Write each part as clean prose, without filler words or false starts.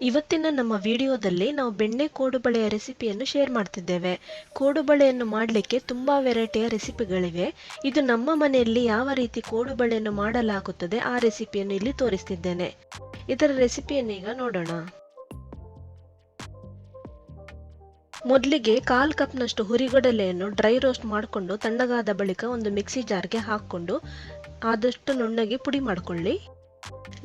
ಇವತ್ತಿನ ನಮ್ಮ ವಿಡಿಯೋದಲ್ಲಿ ನಾವು ಬೆಣ್ಣೆ ಕೋಡುಬಳೆಯ ರೆಸಿಪಿಯನ್ನು ಶೇರ್ ಮಾಡ್ತಿದ್ದೇವೆ. ಕೋಡುಬಳೆಯನ್ನು ಮಾಡಲಿಕ್ಕೆ ತುಂಬಾ ವೆರೈಟಿಯ ರೆಸಿಪಿಗಳಿವೆ. ಇದು ನಮ್ಮ ಮನೆಯಲ್ಲಿ ಯಾವ ರೀತಿ ಕೋಡುಬಳೆಯನ್ನು ಮಾಡಲಾಗುತ್ತದೆ ಆ ರೆಸಿಪಿಯನ್ನು ಇಲ್ಲಿ ತೋರಿಸ್ತಿದ್ದೇನೆ. ಇದರ ರೆಸಿಪಿಯನ್ನು ಈಗ ನೋಡೋಣ. ಮೊದಲಿಗೆ 1/4 ಕಪ್ನಷ್ಟು ಹುರಿಗಡಲೆಯನ್ನು ಡ್ರೈ ರೋಸ್ಟ್ ಮಾಡಿಕೊಂಡು ತಣ್ಣಗಾದ ಬಳಿಕ ಒಂದು ಮಿಕ್ಸಿ ಜಾರ್ಗೆ ಹಾಕ್ಕೊಂಡು ಆದಷ್ಟು ನುಣ್ಣಗೆ ಪುಡಿ ಮಾಡಿಕೊಳ್ಳಿ.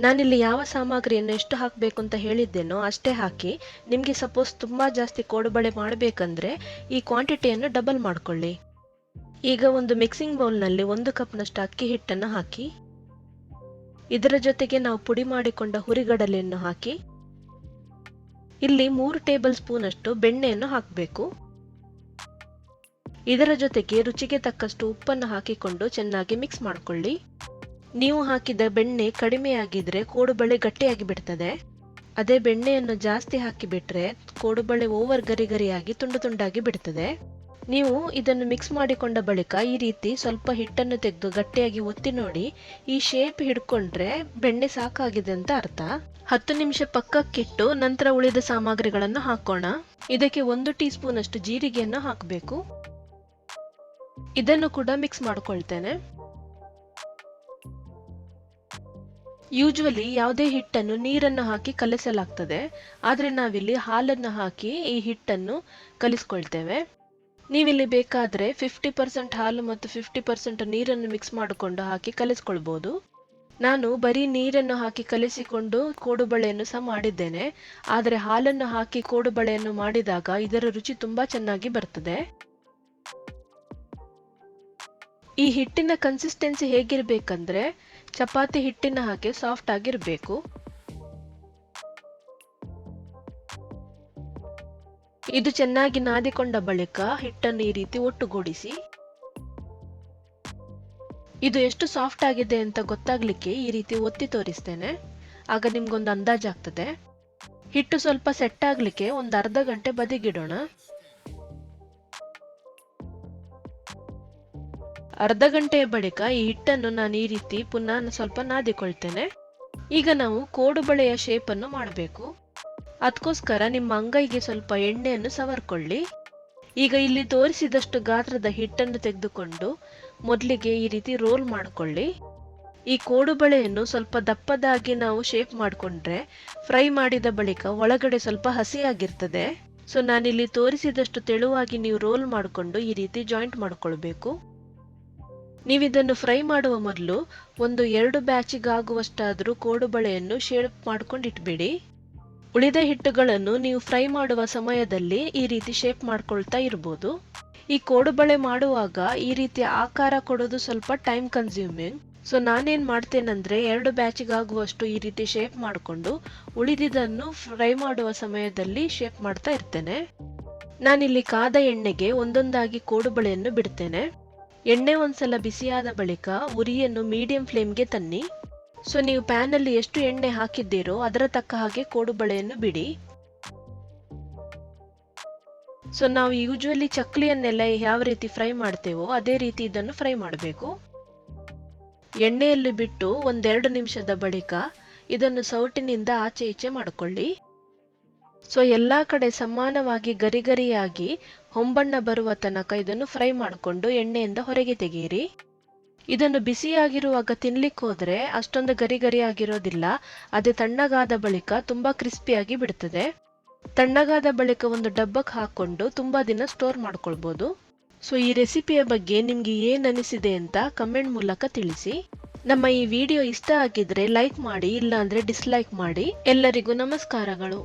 ನಾನಿಲ್ಲಿ ಯಾವ ಸಾಮಗ್ರಿಯನ್ನು ಎಷ್ಟು ಹಾಕಬೇಕು ಅಂತ ಹೇಳಿದ್ದೇನೋ ಅಷ್ಟೇ ಹಾಕಿ. ನಿಮಗೆ ಸಪೋಸ್ ತುಂಬ ಜಾಸ್ತಿ ಕೋಡುಬಳೆ ಮಾಡಬೇಕಂದ್ರೆ ಈ ಕ್ವಾಂಟಿಟಿಯನ್ನು ಡಬಲ್ ಮಾಡಿಕೊಳ್ಳಿ. ಈಗ ಒಂದು ಮಿಕ್ಸಿಂಗ್ ಬೌಲ್ನಲ್ಲಿ 1 ಕಪ್ನಷ್ಟು ಅಕ್ಕಿ ಹಿಟ್ಟನ್ನು ಹಾಕಿ. ಇದರ ಜೊತೆಗೆ ನಾವು ಪುಡಿ ಮಾಡಿಕೊಂಡ ಹುರಿಗಡಲೆಯನ್ನು ಹಾಕಿ. ಇಲ್ಲಿ 3 ಟೇಬಲ್ ಸ್ಪೂನ್ ಅಷ್ಟು ಬೆಣ್ಣೆಯನ್ನು ಹಾಕಬೇಕು. ಇದರ ಜೊತೆಗೆ ರುಚಿಗೆ ತಕ್ಕಷ್ಟು ಉಪ್ಪನ್ನು ಹಾಕಿಕೊಂಡು ಚೆನ್ನಾಗಿ ಮಿಕ್ಸ್ ಮಾಡಿಕೊಳ್ಳಿ. ನೀವು ಹಾಕಿದ ಬೆಣ್ಣೆ ಕಡಿಮೆಯಾಗಿದ್ರೆ ಕೋಡುಬಳೆ ಗಟ್ಟಿಯಾಗಿ ಬಿಡ್ತದೆ. ಅದೇ ಬೆಣ್ಣೆಯನ್ನು ಜಾಸ್ತಿ ಹಾಕಿಬಿಟ್ರೆ ಕೋಡುಬಳೆ ಓವರ್ ಗರಿ ಗರಿಯಾಗಿ ತುಂಡು ತುಂಡಾಗಿ ಬಿಡ್ತದೆ. ನೀವು ಇದನ್ನು ಮಿಕ್ಸ್ ಮಾಡಿಕೊಂಡ ಬಳಿಕ ಈ ರೀತಿ ಸ್ವಲ್ಪ ಹಿಟ್ಟನ್ನು ತೆಗೆದು ಗಟ್ಟಿಯಾಗಿ ಒತ್ತಿ ನೋಡಿ. ಈ ಶೇಪ್ ಹಿಡ್ಕೊಂಡ್ರೆ ಬೆಣ್ಣೆ ಸಾಕಾಗಿದೆ ಅಂತ ಅರ್ಥ. 10 ನಿಮಿಷ ಪಕ್ಕಕ್ಕಿಟ್ಟು ನಂತರ ಉಳಿದ ಸಾಮಗ್ರಿಗಳನ್ನು ಹಾಕೋಣ. ಇದಕ್ಕೆ 1 ಟೀ ಸ್ಪೂನ್ ಅಷ್ಟು ಜೀರಿಗೆಯನ್ನು ಹಾಕಬೇಕು. ಇದನ್ನು ಕೂಡ ಮಿಕ್ಸ್ ಮಾಡ್ಕೊಳ್ತೇನೆ. ಯೂಶುವಲಿ ಯಾವುದೇ ಹಿಟ್ಟನ್ನು ನೀರನ್ನು ಹಾಕಿ ಕಲಿಸಲಾಗ್ತದೆ, ಆದರೆ ನಾವಿಲ್ಲಿ ಹಾಲನ್ನು ಹಾಕಿ ಈ ಹಿಟ್ಟನ್ನು ಕಲಿಸ್ಕೊಳ್ತೇವೆ. ನೀವಿಲ್ಲಿ ಬೇಕಾದರೆ 50% ಹಾಲು ಮತ್ತು 50% ನೀರನ್ನು ಮಿಕ್ಸ್ ಮಾಡಿಕೊಂಡು ಹಾಕಿ ಕಲಿಸ್ಕೊಳ್ಬೋದು. ನಾನು ಬರೀ ನೀರನ್ನು ಹಾಕಿ ಕಲಿಸಿಕೊಂಡು ಕೋಡುಬಳೆಯನ್ನು ಸಹ ಮಾಡಿದ್ದೇನೆ. ಆದರೆ ಹಾಲನ್ನು ಹಾಕಿ ಕೋಡುಬಳೆಯನ್ನು ಮಾಡಿದಾಗ ಇದರ ರುಚಿ ತುಂಬಾ ಚೆನ್ನಾಗಿ ಬರ್ತದೆ. ಈ ಹಿಟ್ಟಿನ ಕನ್ಸಿಸ್ಟೆನ್ಸಿ ಹೇಗಿರ್ಬೇಕಂದ್ರೆ ಚಪಾತಿ ಹಿಟ್ಟಿನ ಹಾಗೆ ಸಾಫ್ಟ್ ಆಗಿರಬೇಕು. ಇದು ಚೆನ್ನಾಗಿ ನಾದಿಕೊಂಡ ಬಳಿಕ ಹಿಟ್ಟನ್ನು ಈ ರೀತಿ ಒಟ್ಟುಗೂಡಿಸಿ. ಇದು ಎಷ್ಟು ಸಾಫ್ಟ್ ಆಗಿದೆ ಅಂತ ಗೊತ್ತಾಗ್ಲಿಕ್ಕೆ ಈ ರೀತಿ ಒತ್ತಿ ತೋರಿಸ್ತೇನೆ. ಆಗ ನಿಮ್ಗೊಂದು ಅಂದಾಜಾಗ್ತದೆ. ಹಿಟ್ಟು ಸ್ವಲ್ಪ ಸೆಟ್ ಆಗ್ಲಿಕ್ಕೆ ಒಂದು ಅರ್ಧ ಗಂಟೆ ಬದಿಗಿಡೋಣ. ಅರ್ಧ ಗಂಟೆಯ ಬಳಿಕ ಈ ಹಿಟ್ಟನ್ನು ನಾನು ಈ ರೀತಿ ಪುನಃ ಸ್ವಲ್ಪ ನಾದಿಕೊಳ್ತೇನೆ. ಈಗ ನಾವು ಕೋಡುಬಳೆಯ ಶೇಪ್ ಅನ್ನು ಮಾಡಬೇಕು. ಅದಕ್ಕೋಸ್ಕರ ನಿಮ್ಮ ಅಂಗೈಗೆ ಸ್ವಲ್ಪ ಎಣ್ಣೆಯನ್ನು ಸವರ್ಕೊಳ್ಳಿ. ಈಗ ಇಲ್ಲಿ ತೋರಿಸಿದಷ್ಟು ಗಾತ್ರದ ಹಿಟ್ಟನ್ನು ತೆಗೆದುಕೊಂಡು ಮೊದಲಿಗೆ ಈ ರೀತಿ ರೋಲ್ ಮಾಡಿಕೊಳ್ಳಿ. ಈ ಕೋಡುಬಳೆಯನ್ನು ಸ್ವಲ್ಪ ದಪ್ಪದಾಗಿ ನಾವು ಶೇಪ್ ಮಾಡಿಕೊಂಡ್ರೆ ಫ್ರೈ ಮಾಡಿದ ಬಳಿಕ ಒಳಗಡೆ ಸ್ವಲ್ಪ ಹಸಿಯಾಗಿರ್ತದೆ. ಸೊ ನಾನಿಲ್ಲಿ ತೋರಿಸಿದಷ್ಟು ತೆಳುವಾಗಿ ನೀವು ರೋಲ್ ಮಾಡಿಕೊಂಡು ಈ ರೀತಿ ಜಾಯಿಂಟ್ ಮಾಡಿಕೊಳ್ಬೇಕು. ನೀವಿದನ್ನು ಫ್ರೈ ಮಾಡುವ ಮೊದಲು 1-2 ಬ್ಯಾಚಿಗಾಗುವಷ್ಟಾದರೂ ಕೋಡುಬಳೆಯನ್ನು ಶೇಪ್ ಮಾಡ್ಕೊಂಡು ಇಟ್ಬಿಡಿ. ಉಳಿದ ಹಿಟ್ಟುಗಳನ್ನು ನೀವು ಫ್ರೈ ಮಾಡುವ ಸಮಯದಲ್ಲಿ ಈ ರೀತಿ ಶೇಪ್ ಮಾಡ್ಕೊಳ್ತಾ ಇರ್ಬೋದು. ಈ ಕೋಡುಬಳೆ ಮಾಡುವಾಗ ಈ ರೀತಿ ಆಕಾರ ಕೊಡೋದು ಸ್ವಲ್ಪ ಟೈಮ್ ಕನ್ಸ್ಯೂಮಿಂಗ್. ಸೊ ನಾನೇನ್ ಮಾಡ್ತೇನೆಂದ್ರೆ 2 ಬ್ಯಾಚಿಗಾಗುವಷ್ಟು ಈ ರೀತಿ ಶೇಪ್ ಮಾಡಿಕೊಂಡು ಉಳಿದಿದ್ದನ್ನು ಫ್ರೈ ಮಾಡುವ ಸಮಯದಲ್ಲಿ ಶೇಪ್ ಮಾಡ್ತಾ ಇರ್ತೇನೆ. ನಾನಿಲ್ಲಿ ಕಾದ ಎಣ್ಣೆಗೆ ಒಂದೊಂದಾಗಿ ಕೋಡುಬಳೆಯನ್ನು ಬಿಡ್ತೇನೆ. ಎಣ್ಣೆ ಒಂದ್ಸಲ ಬಿಸಿಯಾದ ಬಳಿಕ ಉರಿಯನ್ನು ಮೀಡಿಯಂ ಫ್ಲೇಮ್ಗೆ ತನ್ನಿ. ಸೊ ನೀವು ಪ್ಯಾನ್ ಅಲ್ಲಿ ಎಷ್ಟು ಎಣ್ಣೆ ಹಾಕಿದ್ದೀರೋ ಅದರ ತಕ್ಕ ಹಾಗೆ ಕೋಡುಬಳೆಯನ್ನು ಬಿಡಿ. ಸೊ ನಾವು ಯೂಶುವಲಿ ಚಕ್ಲಿಯನ್ನೆಲ್ಲ ಯಾವ ರೀತಿ ಫ್ರೈ ಮಾಡ್ತೇವೋ ಅದೇ ರೀತಿ ಇದನ್ನು ಫ್ರೈ ಮಾಡಬೇಕು. ಎಣ್ಣೆಯಲ್ಲಿ ಬಿಟ್ಟು 1-2 ನಿಮಿಷದ ಬಳಿಕ ಇದನ್ನು ಸೌಟಿನಿಂದ ಆಚೆ ಈಚೆ ಮಾಡಿಕೊಳ್ಳಿ. ಸೊ ಎಲ್ಲಾ ಕಡೆ ಸಮಾನವಾಗಿ ಗರಿಗರಿಯಾಗಿ ಹೊಂಬಣ್ಣ ಬರುವ ತನಕ ಇದನ್ನು ಫ್ರೈ ಮಾಡಿಕೊಂಡು ಎಣ್ಣೆಯಿಂದ ಹೊರಗೆ ತೆಗೆಯಿರಿ. ಇದನ್ನು ಬಿಸಿಯಾಗಿರುವಾಗ ತಿನ್ಲಿಕ್ಕೆ ಹೋದ್ರೆ ಅಷ್ಟೊಂದು ಗರಿ ಆಗಿರೋದಿಲ್ಲ. ಅದೇ ತಣ್ಣಗಾದ ಬಳಿಕ ತುಂಬಾ ಕ್ರಿಸ್ಪಿಯಾಗಿ ಬಿಡ್ತದೆ. ತಣ್ಣಗಾದ ಬಳಿಕ ಒಂದು ಡಬ್ಬಕ್ಕೆ ಹಾಕೊಂಡು ತುಂಬಾ ದಿನ ಸ್ಟೋರ್ ಮಾಡ್ಕೊಳ್ಬೋದು. ಸೊ ಈ ರೆಸಿಪಿಯ ಬಗ್ಗೆ ನಿಮ್ಗೆ ಏನ್ ಅನಿಸಿದೆ ಅಂತ ಕಮೆಂಟ್ ಮೂಲಕ ತಿಳಿಸಿ. ನಮ್ಮ ಈ ವಿಡಿಯೋ ಇಷ್ಟ ಆಗಿದ್ರೆ ಲೈಕ್ ಮಾಡಿ, ಇಲ್ಲಾಂದ್ರೆ ಡಿಸ್ಲೈಕ್ ಮಾಡಿ. ಎಲ್ಲರಿಗೂ ನಮಸ್ಕಾರಗಳು.